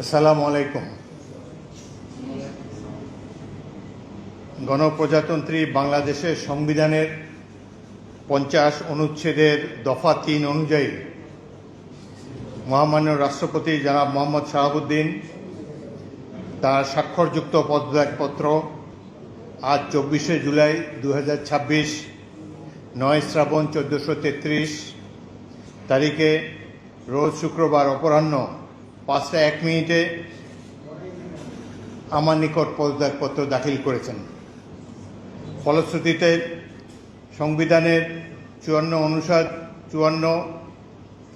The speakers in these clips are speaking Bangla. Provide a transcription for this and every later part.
আসসালামু আলাইকুম। গণপ্রজাতন্ত্রী বাংলাদেশের সংবিধানের 50 অনুচ্ছেদের দফা 3 অনুযায়ী মহামান্য রাষ্ট্রপতি জনাব মোহাম্মদ শাহাবুদ্দিন তার স্বাক্ষরযুক্ত পদত্যাগপত্র আজ 24শে জুলাই 2026 9 শ্রাবণ 1433 তারিখে রোজ শুক্রবার অপরাহ্ন 5টা 1 মিনিটে আমার নিকট পদত্যাগপত্র দাখিল করেছেন। ফলশ্রুতিতে সংবিধানের 54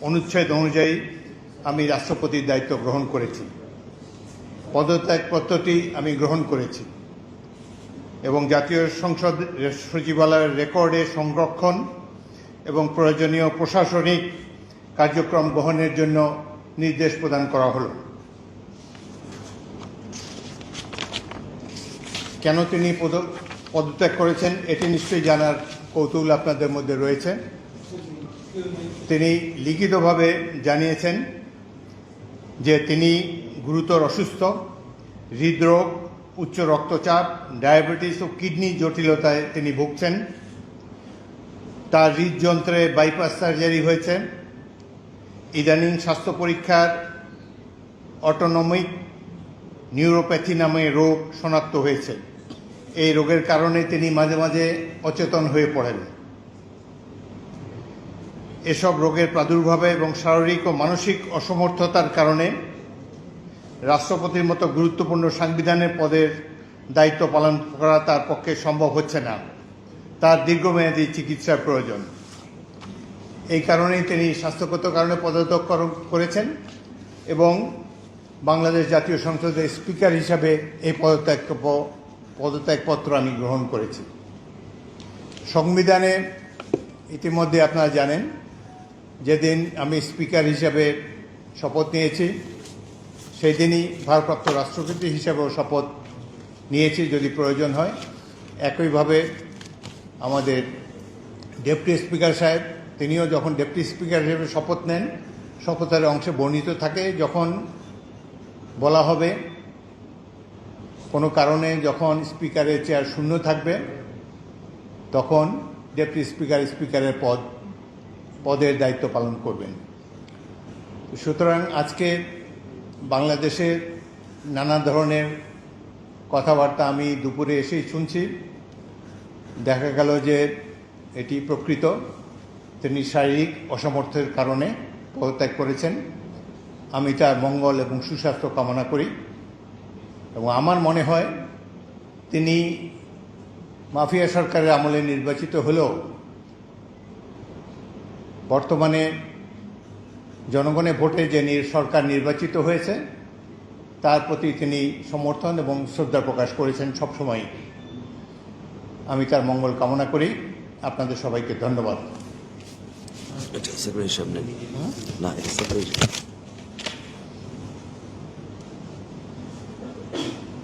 অনুচ্ছেদ অনুযায়ী আমি রাষ্ট্রপতির দায়িত্ব গ্রহণ করেছি। পদত্যাগপত্রটি আমি গ্রহণ করেছি এবং জাতীয় সংসদ সচিবালয়ের রেকর্ডে সংরক্ষণ এবং প্রয়োজনীয় প্রশাসনিক কার্যক্রম গ্রহণের জন্য নির্দেশ প্রদান করা হলো। কেন তিনি পদত্যাগ করেছেন এটি নিশ্চয়ই জানার কৌতূহল আপনাদের মধ্যে রয়েছে। তিনি লিখিতভাবে জানিয়েছেন যে তিনি গুরুতর অসুস্থ, হৃদরোগ, উচ্চ রক্তচাপ, ডায়াবেটিস ও কিডনি জটিলতায় তিনি ভুগছেন। তার হৃদযন্ত্রে বাইপাস সার্জারি হয়েছে। ইদানিং স্বাস্থ্য পরীক্ষার অটোনমিক নিউরোপ্যাথি নামে রোগ শনাক্ত হয়েছে। এই রোগের কারণে তিনি মাঝে মাঝে অচেতন হয়ে পড়েন। এসব রোগের প্রাদুর্ভাবে এবং শারীরিক ও মানসিক অসমর্থতার কারণে রাষ্ট্রপতির মতো গুরুত্বপূর্ণ সাংবিধানিক পদের দায়িত্ব পালন করা তার পক্ষে সম্ভব হচ্ছে না। তার দীর্ঘমেয়াদী চিকিৎসার প্রয়োজন। এই কারণেই তিনি স্বাস্থ্যগত কারণে পদত্যাগ করেছেন এবং বাংলাদেশ জাতীয় সংসদের স্পিকার হিসাবে এই পদত্যাগপত্র আমি গ্রহণ করেছি। সংবিধানে ইতিমধ্যে আপনারা জানেন যেদিন আমি স্পিকার হিসাবে শপথ নিয়েছি সেই দিনই ভারপ্রাপ্ত রাষ্ট্রপতি হিসাবেও শপথ নিয়েছি যদি প্রয়োজন হয়। একইভাবে আমাদের ডেপুটি স্পিকার সাহেব তিনিও যখন ডেপুটি স্পিকার হিসেবে শপথ নেন শপথের অংশে বর্ণিত থাকে যখন বলা হবে কোনো কারণে যখন স্পিকারের চেয়ার শূন্য থাকবে তখন ডেপুটি স্পিকারের পদের দায়িত্ব পালন করবেন। সুতরাং আজকে বাংলাদেশের নানা ধরনের কথাবার্তা আমি দুপুরে এসেই শুনছি। দেখা গেল যে এটি প্রকৃত, তিনি শারীরিক অসমর্থের কারণে পদত্যাগ করেছেন। আমি তার মঙ্গল এবং সুস্বাস্থ্য কামনা করি এবং আমার মনে হয় তিনি মাফিয়া সরকারের আমলে নির্বাচিত হলেও বর্তমানে জনগণের ভোটে যে সরকার নির্বাচিত হয়েছে তার প্রতি তিনি সমর্থন এবং শ্রদ্ধা প্রকাশ করেছেন সবসময়। আমি তার মঙ্গল কামনা করি। আপনাদের সবাইকে ধন্যবাদ।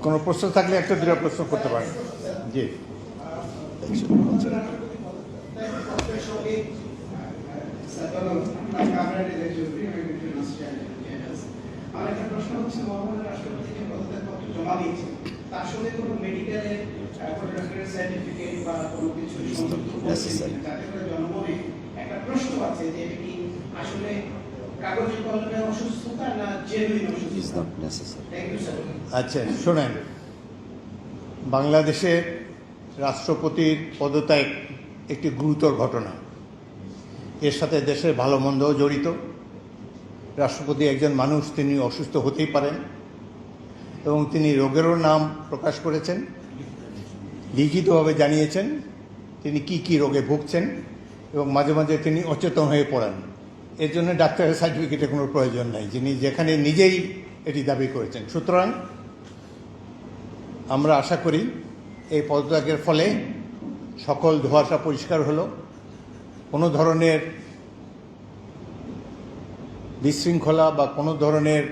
কোনো প্রশ্ন থাকলে একটা দুটো প্রশ্ন করতে পারেন। জি, আরেকটা প্রশ্ন হচ্ছে মহামান্য রাষ্ট্রপতি যে পদত্যাগপত্র জমা দিয়েছেন তার সঙ্গে কোনো মেডিকেলের ডক্টরের সার্টিফিকেট বা কোনো কিছু যাতে করে জনমনে একটা প্রশ্ন আছে যে এটা কি আসলে কাগজে কলমে অসুস্থতা না জেনুইন অসুস্থতা। আচ্ছা শোনেন, বাংলাদেশের রাষ্ট্রপতির পদত্যাগ একটি গুরুতর ঘটনা। এর সাথে দেশের ভালো মন্দও জড়িত। রাষ্ট্রপতি একজন মানুষ, তিনি অসুস্থ হতেই পারেন এবং তিনি রোগেরও নাম প্রকাশ করেছেন, লিখিতভাবে জানিয়েছেন তিনি কি রোগে ভুগছেন এবং মাঝে মাঝে তিনি অচেতন হয়ে পড়েন। এর জন্য ডাক্তারের সার্টিফিকেটের কোনো প্রয়োজন নাই, যিনি যেখানে নিজেই এটি দাবি করেছেন। সুতরাং আমরা আশা করি এই পদত্যাগের ফলে সকল ধোঁয়াশা পরিষ্কার হলো। কোনো ধরনের বিশৃঙ্খলা বা কোনো ধরনের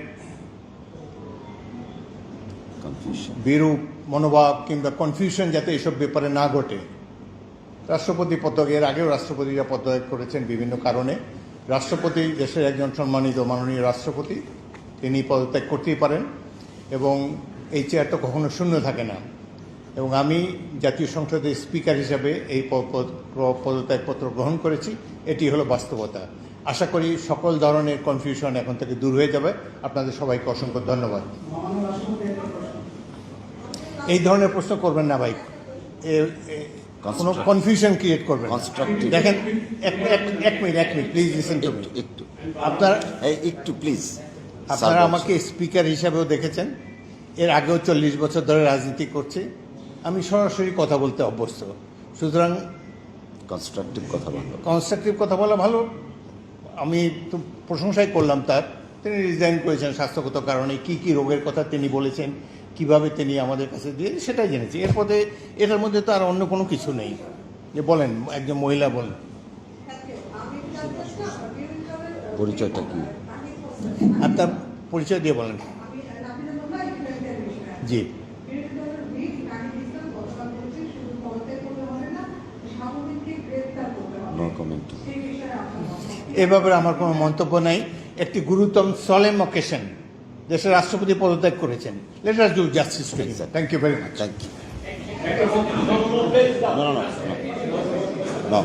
বিরূপ মনোভাব কিংবা কনফিউশন যাতে এসব ব্যাপারে না ঘটে। রাষ্ট্রপতি পদত্যাগের আগেও রাষ্ট্রপতিরা পদত্যাগ করেছেন বিভিন্ন কারণে। রাষ্ট্রপতি দেশের একজন সম্মানিত মাননীয় রাষ্ট্রপতি, তিনি পদত্যাগ করতেই পারেন এবং এই চেয়ার তো কখনো শূন্য থাকে না এবং আমি জাতীয় সংসদের স্পিকার হিসাবে এই পদত্যাগপত্র গ্রহণ করেছি। এটি হলো বাস্তবতা। আশা করি সকল ধরনের কনফিউশন এখন থেকে দূর হয়ে যাবে। আপনাদের সবাইকে অসংখ্য ধন্যবাদ। মহামান্য রাষ্ট্রপতি একটা প্রশ্ন। এই ধরনের প্রশ্ন করবেন না ভাই, কোনো কনফিউশন ক্রিয়েট করবেন না। Constructive. দেখেন এক minute please listen to me. একটু আপনার একটু প্লিজ। আপনারা আমাকে স্পিকার হিসাবেও দেখেছেন, এর আগেও 40 বছর ধরে রাজনীতি করছি, আমি সরাসরি কথা বলতে অভ্যস্ত। সুতরাং কনস্ট্রাকটিভ কথা বলবো। কনস্ট্রাকটিভ কথা বলা ভালো। আমি তো প্রশংসাই করলাম তার। তিনি রিজাইন করেছেন স্বাস্থ্যগত কারণে, কি কি রোগের কথা তিনি বলেছেন, কিভাবে তিনি আমাদের কাছে দিয়ে সেটাই জেনেছি। এরপরে এটার মধ্যে তো আর অন্য কোনো কিছু নেই। যে বলেন, একজন মহিলা বলেন। পরিচয়টা কি? আপনার পরিচয় দিয়ে বলেন। জি, নো কমেন্ট। এ ব্যাপারে আমার কোনো মন্তব্য নাই। একটি গুরুতর সলেম অকেশন, দেশের রাষ্ট্রপতি পদত্যাগ করেছেন। Let us do justice to him. Thank you very much. Thank you. No.